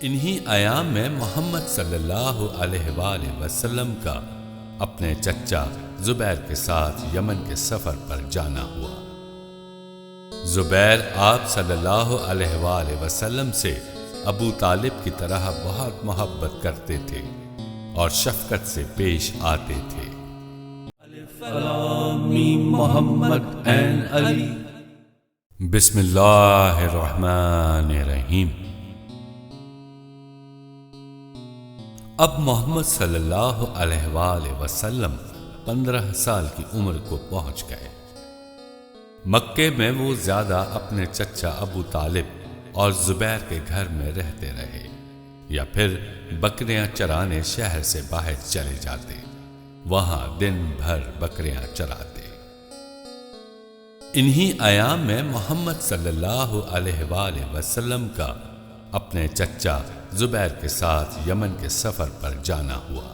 انہی ایام میں محمد صلی اللہ علیہ وآلہ وسلم کا اپنے چچا زبیر کے ساتھ یمن کے سفر پر جانا ہوا۔ زبیر آپ صلی اللہ علیہ وآلہ وسلم سے ابو طالب کی طرح بہت محبت کرتے تھے اور شفقت سے پیش آتے تھے۔ محمد این علی۔ بسم اللہ الرحمن الرحیم۔ اب محمد صلی اللہ علیہ وآلہ وسلم 15 سال کی عمر کو پہنچ گئے۔ مکے میں وہ زیادہ اپنے چچا ابو طالب اور زبیر کے گھر میں رہتے رہے یا پھر بکریاں چرانے شہر سے باہر چلے جاتے، وہاں دن بھر بکریاں چراتے۔ انہی ایام میں محمد صلی اللہ علیہ وآلہ وسلم کا اپنے چچا زبیر کے ساتھ یمن کے سفر پر جانا ہوا۔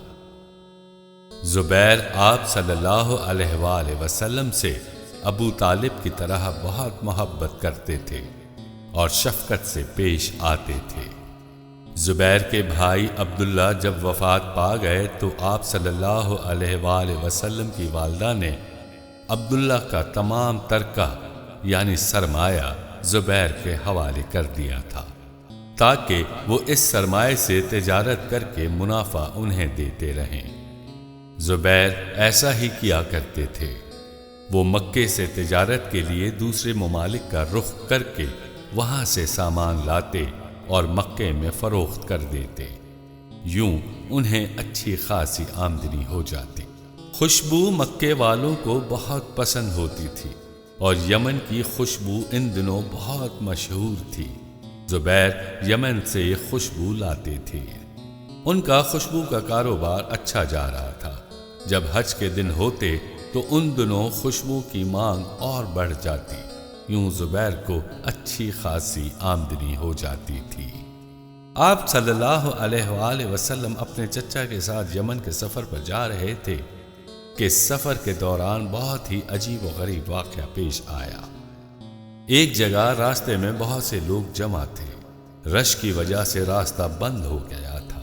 زبیر آپ صلی اللہ علیہ وآلہ وسلم سے ابو طالب کی طرح بہت محبت کرتے تھے اور شفقت سے پیش آتے تھے۔ زبیر کے بھائی عبداللہ جب وفات پا گئے تو آپ صلی اللہ علیہ وآلہ وسلم کی والدہ نے عبداللہ کا تمام ترکہ یعنی سرمایہ زبیر کے حوالے کر دیا تھا تاکہ وہ اس سرمایہ سے تجارت کر کے منافع انہیں دیتے رہیں۔ زبیر ایسا ہی کیا کرتے تھے۔ وہ مکے سے تجارت کے لیے دوسرے ممالک کا رخ کر کے وہاں سے سامان لاتے اور مکے میں فروخت کر دیتے، یوں انہیں اچھی خاصی آمدنی ہو جاتی۔ خوشبو مکے والوں کو بہت پسند ہوتی تھی اور یمن کی خوشبو ان دنوں بہت مشہور تھی۔ زبیر یمن سے خوشبو لاتے تھے۔ ان کا خوشبو کا کاروبار اچھا جا رہا تھا۔ جب حج کے دن ہوتے تو ان دنوں خوشبو کی مانگ اور بڑھ جاتی، یوں زبیر کو اچھی خاصی آمدنی ہو جاتی تھی۔ آپ صلی اللہ علیہ وآلہ وسلم اپنے چچا کے ساتھ یمن کے سفر پر جا رہے تھے کہ سفر کے دوران بہت ہی عجیب و غریب واقعہ پیش آیا۔ ایک جگہ راستے میں بہت سے لوگ جمع تھے۔ رش کی وجہ سے راستہ بند ہو گیا تھا۔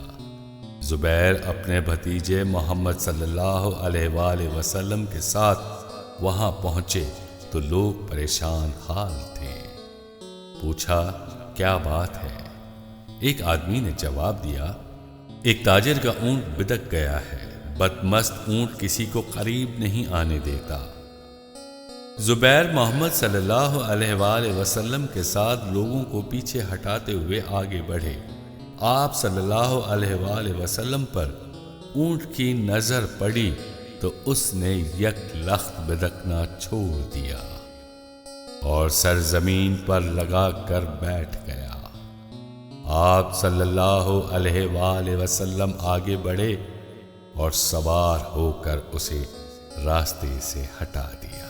زبیر اپنے بھتیجے محمد صلی اللہ علیہ وآلہ وسلم کے ساتھ وہاں پہنچے تو لوگ پریشان حال تھے۔ پوچھا کیا بات ہے؟ ایک آدمی نے جواب دیا، ایک تاجر کا اونٹ بدک گیا ہے، بدمست اونٹ کسی کو قریب نہیں آنے دیتا۔ زبیر محمد صلی اللہ علیہ وآلہ وسلم کے ساتھ لوگوں کو پیچھے ہٹاتے ہوئے آگے بڑھے۔ آپ صلی اللہ علیہ وآلہ وسلم پر اونٹ کی نظر پڑی تو اس نے یک لخت بدکنا چھوڑ دیا اور سرزمین پر لگا کر بیٹھ گیا۔ آپ صلی اللہ علیہ وآلہ وسلم آگے بڑھے اور سوار ہو کر اسے راستے سے ہٹا دیا۔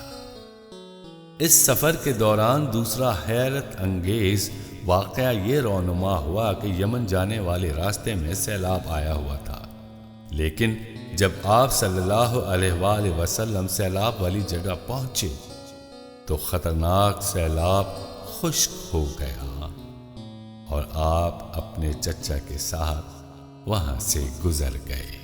اس سفر کے دوران دوسرا حیرت انگیز واقعہ یہ رونما ہوا کہ یمن جانے والے راستے میں سیلاب آیا ہوا تھا، لیکن جب آپ صلی اللہ علیہ وآلہ وسلم سیلاب والی جگہ پہنچے تو خطرناک سیلاب خشک ہو گیا اور آپ اپنے چچا کے ساتھ وہاں سے گزر گئے۔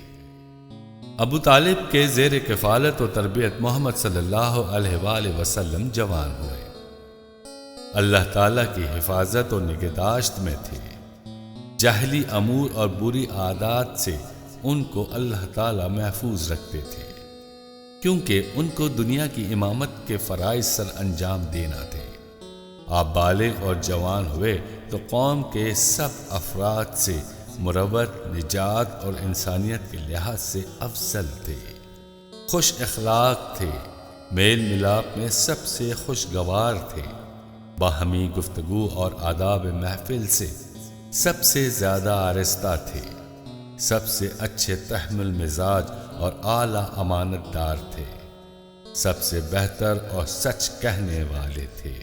ابو طالب کے زیر کفالت و تربیت محمد صلی اللہ علیہ وآلہ وسلم جوان ہوئے۔ اللہ تعالیٰ کی حفاظت و نگہداشت میں تھے۔ جاہلی امور اور بری عادات سے ان کو اللہ تعالیٰ محفوظ رکھتے تھے، کیونکہ ان کو دنیا کی امامت کے فرائض سر انجام دینا تھے۔ آپ بالغ اور جوان ہوئے تو قوم کے سب افراد سے مروت، نجات اور انسانیت کے لحاظ سے افضل تھے۔ خوش اخلاق تھے، میل ملاپ میں سب سے خوشگوار تھے، باہمی گفتگو اور آداب محفل سے سب سے زیادہ آرستہ تھے، سب سے اچھے تحمل مزاج اور اعلیٰ امانت دار تھے، سب سے بہتر اور سچ کہنے والے تھے،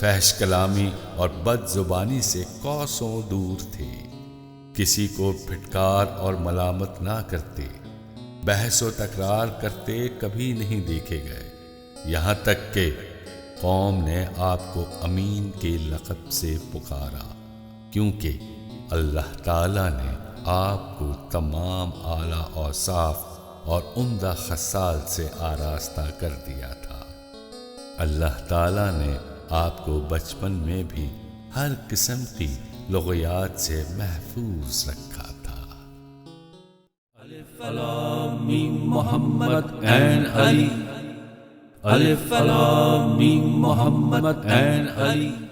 فحش کلامی اور بد زبانی سے کوسوں دور تھے، کسی کو پھٹکار اور ملامت نہ کرتے، بحث و تکرار کرتے کبھی نہیں دیکھے گئے، یہاں تک کہ قوم نے آپ کو امین کے لقب سے پکارا، کیونکہ اللہ تعالیٰ نے آپ کو تمام اعلیٰ اوصاف اور عمدہ خصال سے آراستہ کر دیا تھا۔ اللہ تعالیٰ نے آپ کو بچپن میں بھی ہر قسم کی لغویات سے محفوظ رکھا تھا۔ الف لام میم محمد این علی، الف لام میم محمد این علی۔